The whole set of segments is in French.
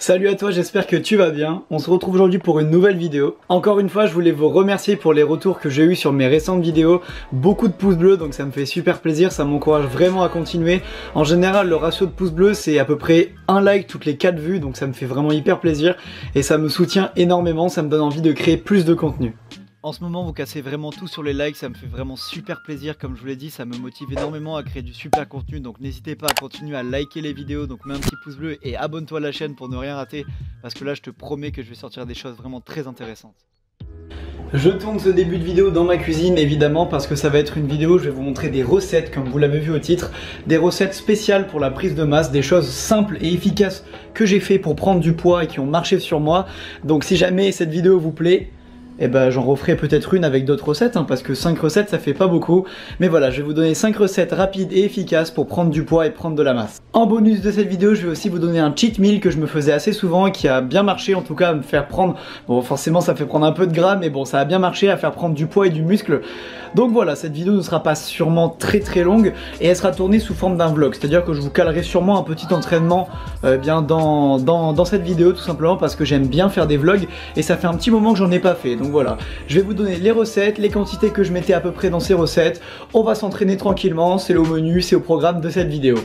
Salut à toi, j'espère que tu vas bien. On se retrouve aujourd'hui pour une nouvelle vidéo. Encore une fois, je voulais vous remercier pour les retours que j'ai eu sur mes récentes vidéos. Beaucoup de pouces bleus, donc ça me fait super plaisir, ça m'encourage vraiment à continuer. En général, le ratio de pouces bleus, c'est à peu près un like toutes les 4 vues, donc ça me fait vraiment hyper plaisir. Et ça me soutient énormément, ça me donne envie de créer plus de contenu. En ce moment, vous cassez vraiment tout sur les likes, ça me fait vraiment super plaisir. Comme je vous l'ai dit, ça me motive énormément à créer du super contenu. Donc n'hésitez pas à continuer à liker les vidéos. Donc mets un petit pouce bleu et abonne-toi à la chaîne pour ne rien rater. Parce que là, je te promets que je vais sortir des choses vraiment très intéressantes. Je tourne ce début de vidéo dans ma cuisine évidemment parce que ça va être une vidéo où je vais vous montrer des recettes comme vous l'avez vu au titre, des recettes spéciales pour la prise de masse, des choses simples et efficaces que j'ai fait pour prendre du poids et qui ont marché sur moi. Donc si jamais cette vidéo vous plaît, et ben j'en referai peut-être une avec d'autres recettes parce que 5 recettes ça fait pas beaucoup. Mais voilà, je vais vous donner 5 recettes rapides et efficaces pour prendre du poids et prendre de la masse. En bonus de cette vidéo, je vais aussi vous donner un cheat meal que je me faisais assez souvent et qui a bien marché, en tout cas à me faire prendre, bon forcément ça fait prendre un peu de gras, mais bon ça a bien marché à faire prendre du poids et du muscle. Donc voilà, cette vidéo ne sera pas sûrement très longue et elle sera tournée sous forme d'un vlog, c'est à dire que je vous calerai sûrement un petit entraînement bien dans cette vidéo, tout simplement parce que j'aime bien faire des vlogs et ça fait un petit moment que j'en ai pas fait. Donc voilà, je vais vous donner les recettes, les quantités que je mettais à peu près dans ces recettes. On va s'entraîner tranquillement, c'est au menu, c'est au programme de cette vidéo.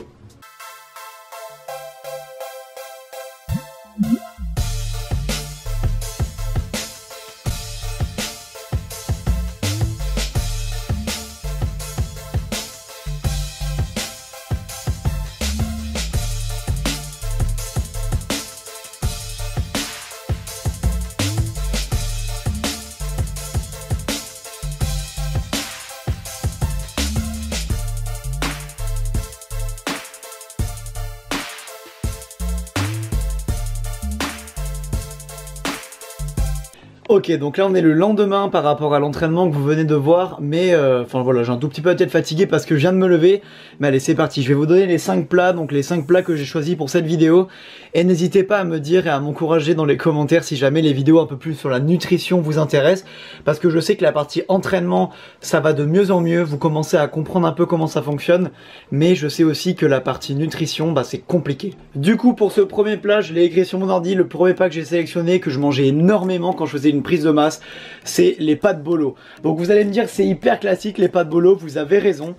Ok, donc là on est le lendemain par rapport à l'entraînement que vous venez de voir, mais enfin voilà, j'ai un tout petit peu la tête fatiguée parce que je viens de me lever. Mais allez, c'est parti, je vais vous donner les 5 plats, donc les 5 plats que j'ai choisis pour cette vidéo. Et n'hésitez pas à me dire et à m'encourager dans les commentaires si jamais les vidéos un peu plus sur la nutrition vous intéressent, parce que je sais que la partie entraînement, ça va de mieux en mieux, vous commencez à comprendre un peu comment ça fonctionne, mais je sais aussi que la partie nutrition, bah c'est compliqué. Du coup, pour ce premier plat, je l'ai écrit sur mon ordi, le premier plat que j'ai sélectionné, que je mangeais énormément quand je faisais une prise de masse, c'est les pâtes bolo. Donc vous allez me dire c'est hyper classique les pâtes bolo, vous avez raison,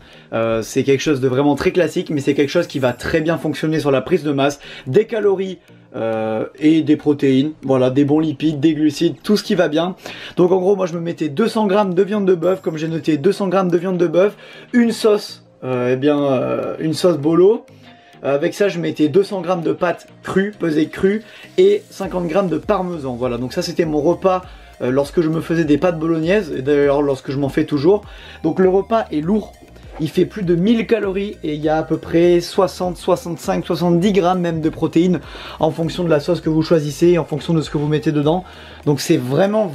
c'est quelque chose de vraiment très classique, mais c'est quelque chose qui va très bien fonctionner sur la prise de masse, des calories et des protéines, voilà, des bons lipides, des glucides, tout ce qui va bien. Donc en gros moi je me mettais 200 g de viande de bœuf, comme j'ai noté 200 g de viande de bœuf, une sauce, une sauce bolo. Avec ça je mettais 200 g de pâtes crues, pesées crues, et 50 g de parmesan. Voilà, donc ça c'était mon repas lorsque je me faisais des pâtes bolognaises, et d'ailleurs lorsque je m'en fais toujours. Donc le repas est lourd, il fait plus de 1000 calories et il y a à peu près 60, 65, 70 grammes même de protéines en fonction de la sauce que vous choisissez, en fonction de ce que vous mettez dedans. Donc c'est vraiment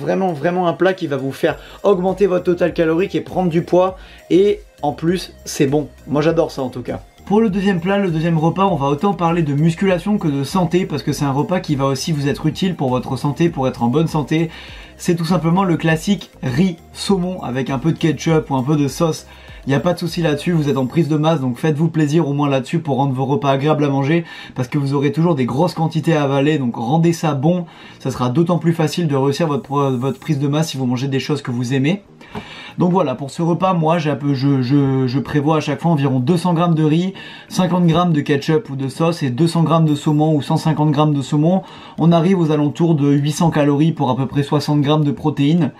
un plat qui va vous faire augmenter votre total calorique et prendre du poids, et en plus c'est bon, moi j'adore ça en tout cas. Pour le deuxième plat, le deuxième repas, on va autant parler de musculation que de santé, parce que c'est un repas qui va aussi vous être utile pour votre santé, pour être en bonne santé. C'est tout simplement le classique riz saumon avec un peu de ketchup ou un peu de sauce. Il n'y a pas de souci là-dessus, vous êtes en prise de masse, donc faites-vous plaisir au moins là-dessus pour rendre vos repas agréables à manger, parce que vous aurez toujours des grosses quantités à avaler, donc rendez ça bon. Ça sera d'autant plus facile de réussir votre prise de masse si vous mangez des choses que vous aimez. Donc voilà, pour ce repas, moi je prévois à chaque fois environ 200 g de riz, 50 g de ketchup ou de sauce et 200 g de saumon ou 150 g de saumon. On arrive aux alentours de 800 calories pour à peu près 60 g de protéines.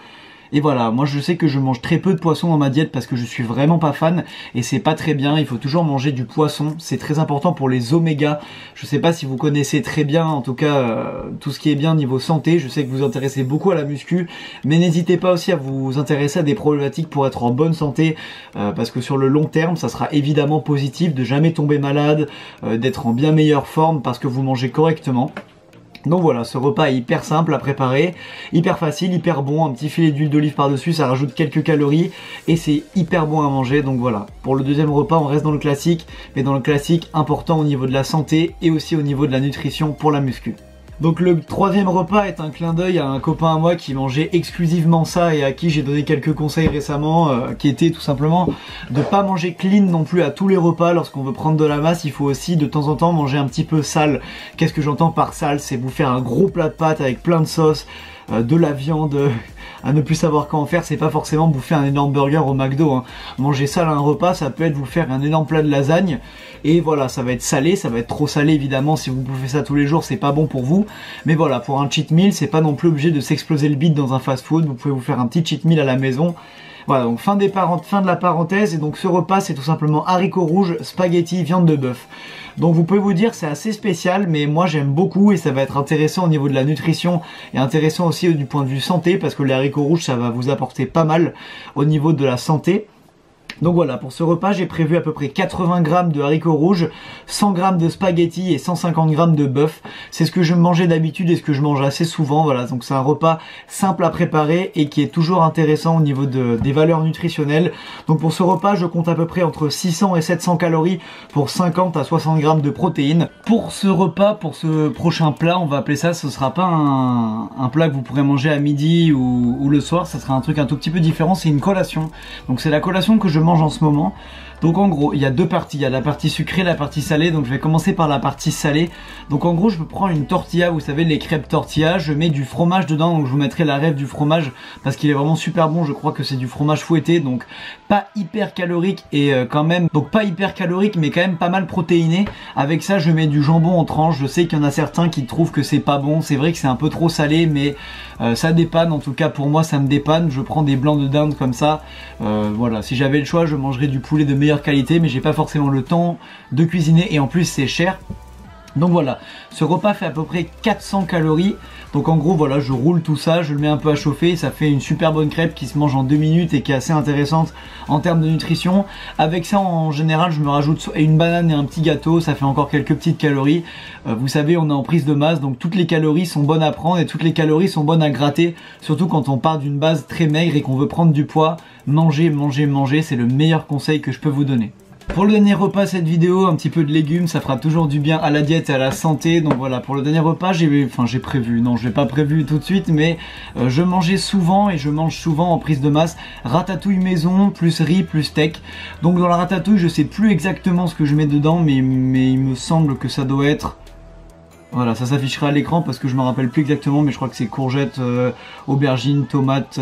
Et voilà, moi je sais que je mange très peu de poisson dans ma diète parce que je suis vraiment pas fan et c'est pas très bien. Il faut toujours manger du poisson, c'est très important pour les oméga. Je sais pas si vous connaissez très bien, en tout cas tout ce qui est bien niveau santé. Je sais que vous vous intéressez beaucoup à la muscu, mais n'hésitez pas aussi à vous intéresser à des problématiques pour être en bonne santé, parce que sur le long terme ça sera évidemment positif de jamais tomber malade, d'être en bien meilleure forme parce que vous mangez correctement. Donc voilà, ce repas est hyper simple à préparer, hyper facile, hyper bon, un petit filet d'huile d'olive par-dessus, ça rajoute quelques calories et c'est hyper bon à manger. Donc voilà, pour le deuxième repas on reste dans le classique, mais dans le classique important au niveau de la santé et aussi au niveau de la nutrition pour la muscu. Donc le troisième repas est un clin d'œil à un copain à moi qui mangeait exclusivement ça et à qui j'ai donné quelques conseils récemment qui étaient tout simplement de pas manger clean non plus à tous les repas. Lorsqu'on veut prendre de la masse, il faut aussi de temps en temps manger un petit peu sale. Qu'est-ce que j'entends par sale? C'est vous faire un gros plat de pâtes avec plein de sauce, de la viande, à ne plus savoir quoi en faire. C'est pas forcément bouffer un énorme burger au McDo, hein. Manger sale à un repas, ça peut être vous faire un énorme plat de lasagne. Et voilà, ça va être salé, ça va être trop salé évidemment. Si vous bouffez ça tous les jours, c'est pas bon pour vous. Mais voilà, pour un cheat meal, c'est pas non plus obligé de s'exploser le bide dans un fast food. Vous pouvez vous faire un petit cheat meal à la maison. Voilà, donc fin de la parenthèse. Et donc ce repas, c'est tout simplement haricots rouges, spaghettis, viande de bœuf. Donc vous pouvez vous dire c'est assez spécial, mais moi j'aime beaucoup et ça va être intéressant au niveau de la nutrition et intéressant aussi du point de vue santé, parce que les haricots rouges ça va vous apporter pas mal au niveau de la santé. Donc voilà, pour ce repas, j'ai prévu à peu près 80 g de haricots rouges, 100 g de spaghettis et 150 g de bœuf. C'est ce que je mangeais d'habitude et ce que je mange assez souvent. Voilà, donc c'est un repas simple à préparer et qui est toujours intéressant au niveau des valeurs nutritionnelles. Donc pour ce repas, je compte à peu près entre 600 et 700 calories pour 50 à 60 g de protéines. Pour ce repas, pour ce prochain plat, on va appeler ça, ce sera pas un plat que vous pourrez manger à midi ou le soir, ça sera un truc un tout petit peu différent, c'est une collation. Donc c'est la collation que je mange en ce moment. Donc en gros il y a deux parties, il y a la partie sucrée et la partie salée. Donc je vais commencer par la partie salée. Donc en gros je prends une tortilla, vous savez les crêpes tortilla, je mets du fromage dedans. Donc je vous mettrai la rêve du fromage parce qu'il est vraiment super bon. Je crois que c'est du fromage fouetté, donc pas hyper calorique et quand même, donc pas hyper calorique mais quand même pas mal protéiné. Avec ça je mets du jambon en tranches. Je sais qu'il y en a certains qui trouvent que c'est pas bon, c'est vrai que c'est un peu trop salé, mais ça dépanne. En tout cas pour moi ça me dépanne. Je prends des blancs de dinde comme ça. Voilà, si j'avais le choix je mangerais du poulet de meilleure qualité, mais j'ai pas forcément le temps de cuisiner et en plus c'est cher. Donc voilà, ce repas fait à peu près 400 calories. Donc en gros voilà, je roule tout ça, je le mets un peu à chauffer, ça fait une super bonne crêpe qui se mange en 2 minutes et qui est assez intéressante en termes de nutrition. Avec ça en général je me rajoute une banane et un petit gâteau, ça fait encore quelques petites calories. Vous savez on est en prise de masse, donc toutes les calories sont bonnes à prendre et toutes les calories sont bonnes à gratter. Surtout quand on part d'une base très maigre et qu'on veut prendre du poids. Manger, manger, manger, c'est le meilleur conseil que je peux vous donner. Pour le dernier repas cette vidéo, un petit peu de légumes, ça fera toujours du bien à la diète et à la santé. Donc voilà, pour le dernier repas, j'ai prévu, non je l'ai pas prévu tout de suite, mais je mangeais souvent et je mange souvent en prise de masse ratatouille maison plus riz plus steak. Donc dans la ratatouille, je sais plus exactement ce que je mets dedans, mais il me semble que ça doit être... Voilà, ça s'affichera à l'écran parce que je me rappelle plus exactement, mais je crois que c'est courgettes, aubergines, tomates,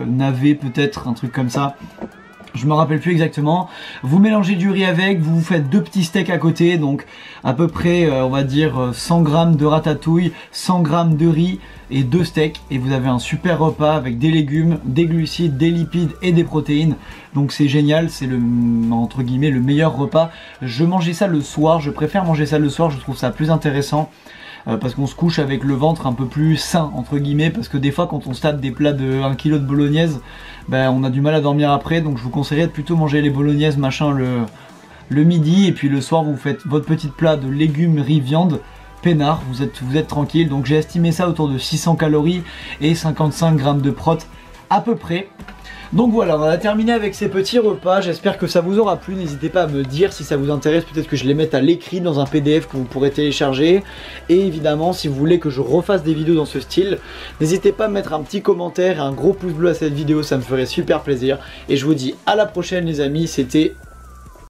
navets peut-être, un truc comme ça. Je me rappelle plus exactement. Vous mélangez du riz avec, vous faites 2 petits steaks à côté, donc à peu près on va dire 100 g de ratatouille, 100 g de riz et 2 steaks, et vous avez un super repas avec des légumes, des glucides, des lipides et des protéines. Donc c'est génial, c'est le entre guillemets le meilleur repas. Je mangeais ça le soir, je préfère manger ça le soir, je trouve ça plus intéressant. Parce qu'on se couche avec le ventre un peu plus sain entre guillemets, parce que des fois quand on se tape des plats de 1 kg de bolognaise, ben, on a du mal à dormir après. Donc je vous conseillerais de plutôt manger les bolognaises machin le midi, et puis le soir vous faites votre petit plat de légumes, riz, viande, peinard, vous êtes tranquille. Donc j'ai estimé ça autour de 600 calories et 55 g de prot à peu près. Donc voilà, on a terminé avec ces petits repas, j'espère que ça vous aura plu. N'hésitez pas à me dire si ça vous intéresse, peut-être que je les mette à l'écrit dans un PDF que vous pourrez télécharger. Et évidemment, si vous voulez que je refasse des vidéos dans ce style, n'hésitez pas à mettre un petit commentaire et un gros pouce bleu à cette vidéo, ça me ferait super plaisir. Et je vous dis à la prochaine les amis, c'était